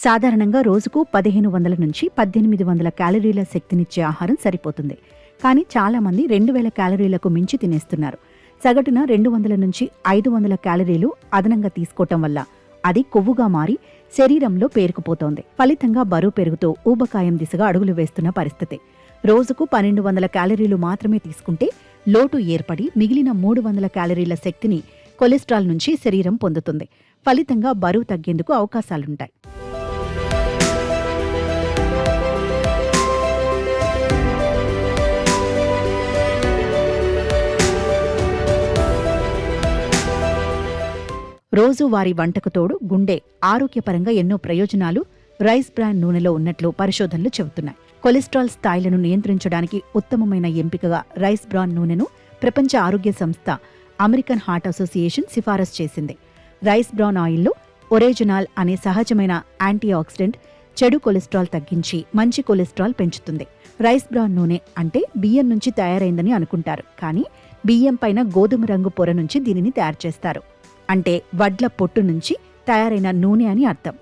సాధారణంగా రోజుకు 1500 నుంచి 1800 క్యాలరీల శక్తినిచ్చే ఆహారం సరిపోతుంది. కానీ చాలామంది 2000 క్యాలరీలకు మించి తినేస్తున్నారు. సగటున 200 నుంచి 500 క్యాలరీలు అదనంగా తీసుకోవటం వల్ల అది కొవ్వుగా మారి శరీరంలో పేరుకుపోతోంది. ఫలితంగా బరువు పెరుగుతూ ఊబకాయం దిశగా అడుగులు వేస్తున్న పరిస్థితి. రోజుకు 1200 క్యాలరీలు మాత్రమే తీసుకుంటే లోటు ఏర్పడి మిగిలిన 300 క్యాలరీల శక్తిని కొలెస్ట్రాల్ నుంచి శరీరం పొందుతుంది. ఫలితంగా బరువు తగ్గేందుకు అవకాశాలుంటాయి. రోజువారీ వంటకు తోడు గుండె ఆరోగ్యపరంగా ఎన్నో ప్రయోజనాలు రైస్ బ్రాన్ నూనెలో ఉన్నట్లు పరిశోధనలు చెబుతున్నాయి. కొలెస్ట్రాల్ స్థాయిలను నియంత్రించడానికి ఉత్తమమైన ఎంపికగా రైస్ బ్రాన్ నూనెను ప్రపంచ ఆరోగ్య సంస్థ అమెరికన్ హార్ట్ అసోసియేషన్ సిఫారసు చేసింది. రైస్ బ్రాన్ ఆయిల్లో ఒరేజనాల్ అనే సహజమైన యాంటీ ఆక్సిడెంట్ చెడు కొలెస్ట్రాల్ తగ్గించి మంచి కొలెస్ట్రాల్ పెంచుతుంది. రైస్ బ్రాన్ నూనె అంటే బియ్యం నుంచి తయారైందని అనుకుంటారు, కానీ బియ్యం పైన గోధుమ రంగు పొర నుంచి దీనిని తయారు చేస్తారు. అంటే వడ్ల పొట్టు నుంచి తయారైన నూనె అని అర్థం.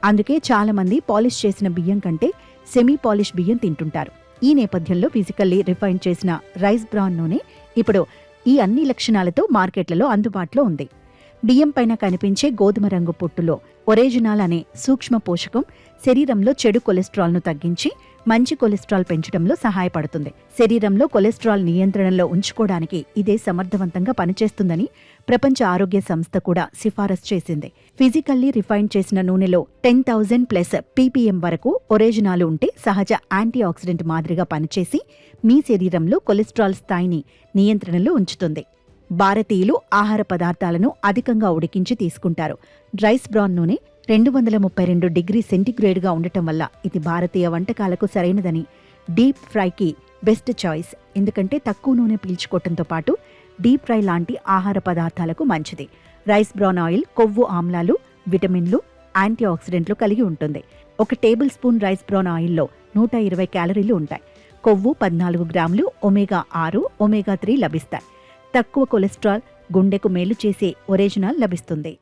అందుకే చాలామంది పాలిష్ చేసిన బియ్యం కంటే సెమీ పాలిష్ బియ్యం తింటుంటారు. ఈ నేపథ్యంలో ఫిజికల్లీ రిఫైన్ చేసిన రైస్ బ్రాన్ నూనె ఇప్పుడు ఈ అన్ని లక్షణాలతో మార్కెట్లలో అందుబాటులో ఉంది. బియ్యం పైన కనిపించే గోధుమ రంగు పొట్టులో ఒరేజినాల్ అనే సూక్ష్మ పోషకం శరీరంలో చెడు కొలెస్ట్రాల్ను తగ్గించి మంచి కొలెస్ట్రాల్ పెంచడంలో సహాయపడుతుంది. శరీరంలో కొలెస్ట్రాల్ నియంత్రణలో ఉంచుకోవడానికి ఇదే సమర్థవంతంగా పనిచేస్తుందని ప్రపంచ ఆరోగ్య సంస్థ కూడా సిఫారసు చేసింది. ఫిజికల్లీ రిఫైన్ చేసిన నూనెలో 10,000+ ppm వరకు ఒరేజినాలు ఉంటే సహజ యాంటీ ఆక్సిడెంట్ మాదిరిగా పనిచేసి మీ శరీరంలో కొలెస్ట్రాల్ స్థాయిని నియంత్రణలో ఉంచుతుంది. భారతీయులు ఆహార పదార్థాలను అధికంగా ఉడికించి తీసుకుంటారు. రైస్ బ్రాన్ నూనె 232 డిగ్రీ సెంటీగ్రేడ్గా ఉండటం వల్ల ఇది భారతీయ వంటకాలకు సరైనదని, డీప్ ఫ్రైకి బెస్ట్ చాయిస్. ఎందుకంటే తక్కువ నూనె పీల్చుకోవటంతో పాటు డీప్ ఫ్రై లాంటి ఆహార పదార్థాలకు మంచిది. రైస్ బ్రాన్ ఆయిల్ కొవ్వు ఆమ్లాలు, విటమిన్లు, యాంటీ ఆక్సిడెంట్లు కలిగి ఉంటుంది. 1 టేబుల్ స్పూన్ రైస్ బ్రాన్ ఆయిల్లో 120 క్యాలరీలు ఉంటాయి. కొవ్వు 14 గ్రాములు, ఒమేగా 6, ఒమేగా 3 లభిస్తాయి. తక్కువ కొలెస్ట్రాల్, గుండెకు మేలు చేసే ఒరేజినాల్ లభిస్తుంది.